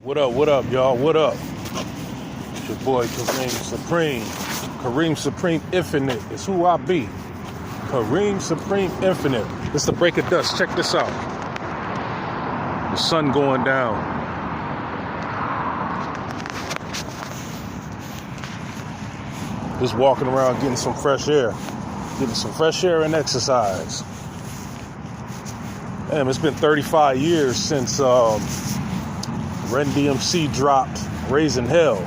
What up, y'all? What up? It's your boy Kareem Supreme. Kareem Supreme Infinite is who I be. Kareem Supreme Infinite. It's the break of dust. Check this out. The sun going down. Just walking around getting some fresh air. Getting some fresh air and exercise. Damn, it's been 35 years since Run DMC dropped Raising Hell.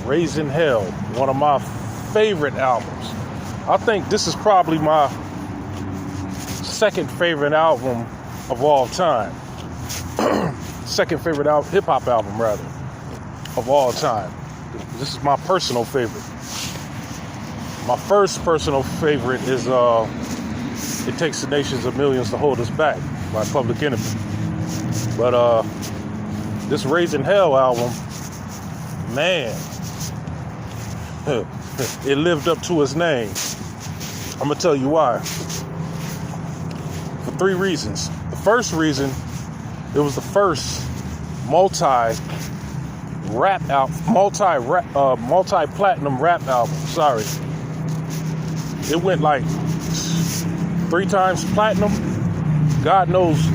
Raising Hell, one of my favorite albums. I think this is probably my second favorite album of all time. Second favorite hip-hop album, rather, of all time. This is my personal favorite. My first personal favorite is It Takes the Nations of Millions to Hold Us Back by Public Enemy. But this Raising Hell album, man, it lived up to its name. I'm gonna tell you why. For three reasons. The first reason, it was the first multi-platinum rap album. Sorry, it went like 3 times platinum. God knows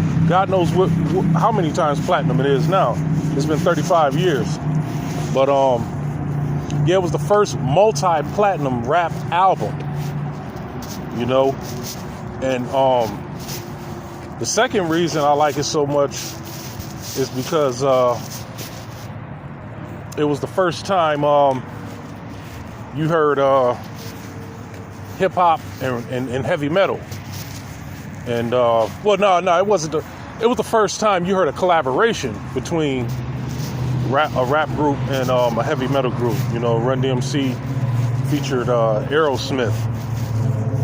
how many times platinum it is now. It's been 35 years. But yeah, it was the first multi-platinum rap album. You know? And the second reason I like it so much is because it was the first time you heard hip hop and heavy metal. And no, it wasn't. It was the first time you heard a collaboration between a rap group and a heavy metal group. You know, Run DMC featured Aerosmith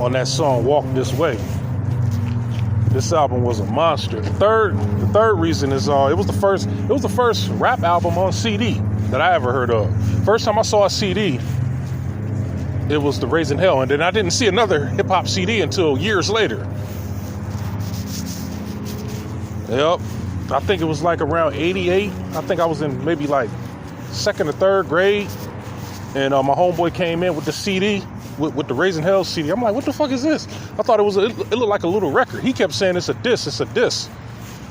on that song "Walk This Way." This album was a monster. The third reason is it was the first rap album on CD that I ever heard of. First time I saw a CD, it was the Raising Hell, and then I didn't see another hip hop CD until years later. Yep, I think it was like around 88. I think I was in maybe like 2nd or 3rd grade, and my homeboy came in with the CD, with the Raising Hell CD. I'm like, what the fuck is this? I thought it looked like a little record. He kept saying it's a disc.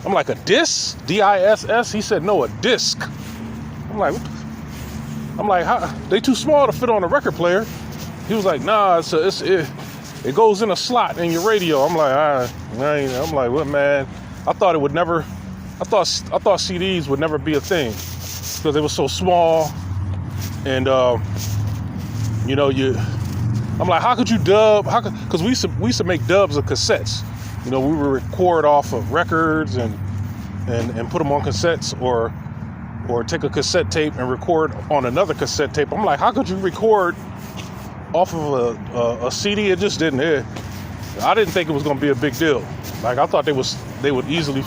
I'm like, a disc? D-I-S-S? He said, no, a disc. I'm like, how? They too small to fit on a record player. He was like, nah, it goes in a slot in your radio. I'm like, I'm like, what, man? I thought CDs would never be a thing because they were so small, and you know, I'm like, how could you dub? Because we used to make dubs of cassettes. You know, we would record off of records and put them on cassettes, or take a cassette tape and record on another cassette tape. I'm like, how could you record off of a CD? It just didn't. I didn't think it was going to be a big deal. Like, I thought they would easily,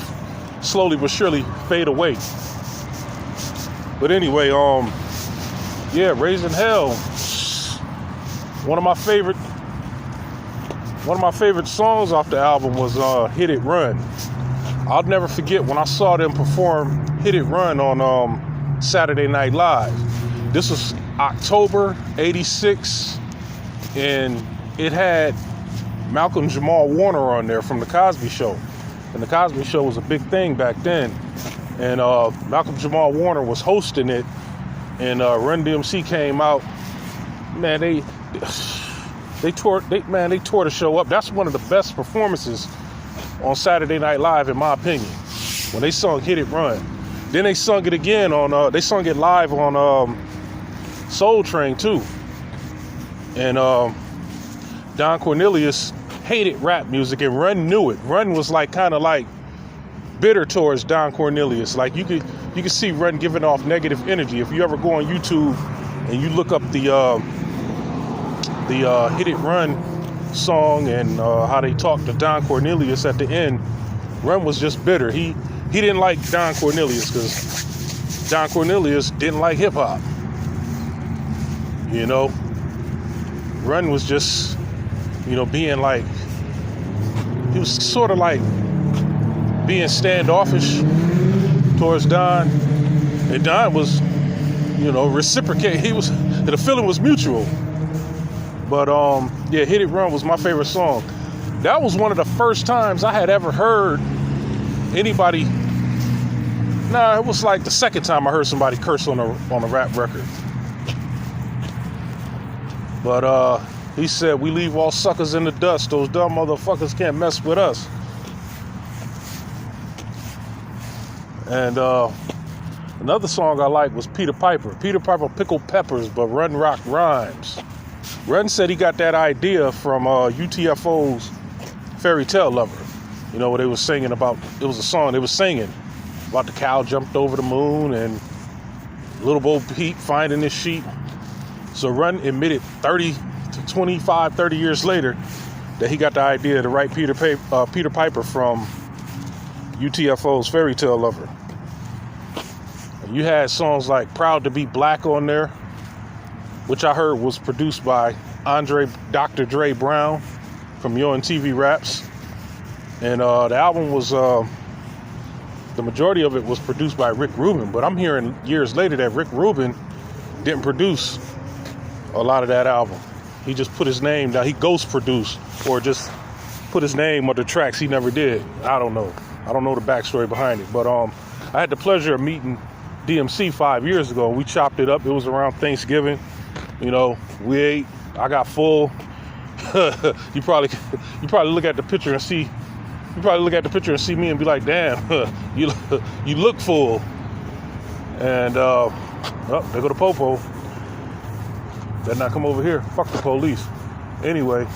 slowly but surely fade away. But anyway, yeah, Raising Hell, one of my favorite songs off the album was Hit It Run. I'll never forget when I saw them perform Hit It Run on Saturday Night Live. This was October '86, and it had Malcolm Jamal Warner on there from The Cosby Show. And The Cosby Show was a big thing back then. And Malcolm Jamal Warner was hosting it. And Run DMC came out. Man, they tore the show up. That's one of the best performances on Saturday Night Live, in my opinion, when they sung Hit It Run. Then they sung it again they sung it live on Soul Train too. And Don Cornelius hated rap music, and Run knew it. Run was kind of bitter towards Don Cornelius. Like, you could see Run giving off negative energy. If you ever go on YouTube and you look up the Hit It Run song and how they talked to Don Cornelius at the end, Run was just bitter. He didn't like Don Cornelius because Don Cornelius didn't like hip hop. You know, Run was just, you know, being like, he was sort of like being standoffish towards Don, and Don was, reciprocate. The feeling was mutual. But yeah, Hit It Run was my favorite song. That was one of the first times I had ever heard anybody. Nah, it was like the second time I heard somebody curse on a rap record. But he said, "We leave all suckers in the dust. Those dumb motherfuckers can't mess with us." And another song I liked was Peter Piper. Peter Piper pickled peppers, but Run rock rhymes. Run said he got that idea from UTFO's Fairy Tale Lover. What they was singing about. It was a song they was singing about the cow jumped over the moon and little Bo Peep finding his sheep. So Run admitted 30 years later that he got the idea to write Peter Piper from UTFO's Fairy Tale Lover. And you had songs like Proud to Be Black on there, which I heard was produced by Dr. Dre Brown from Yo! MTV Raps. And the album was, the majority of it was produced by Rick Rubin, but I'm hearing years later that Rick Rubin didn't produce a lot of that album. He just put his name down. He ghost produced or just put his name on the tracks. He never did. I don't know. I don't know the backstory behind it. But I had the pleasure of meeting DMC 5 years ago. We chopped it up. It was around Thanksgiving. We ate. I got full. You probably look at the picture and see. You probably look at the picture and see me and be like, "Damn, you look full." And there go the popo. Better not come over here. Fuck the police. Anyway,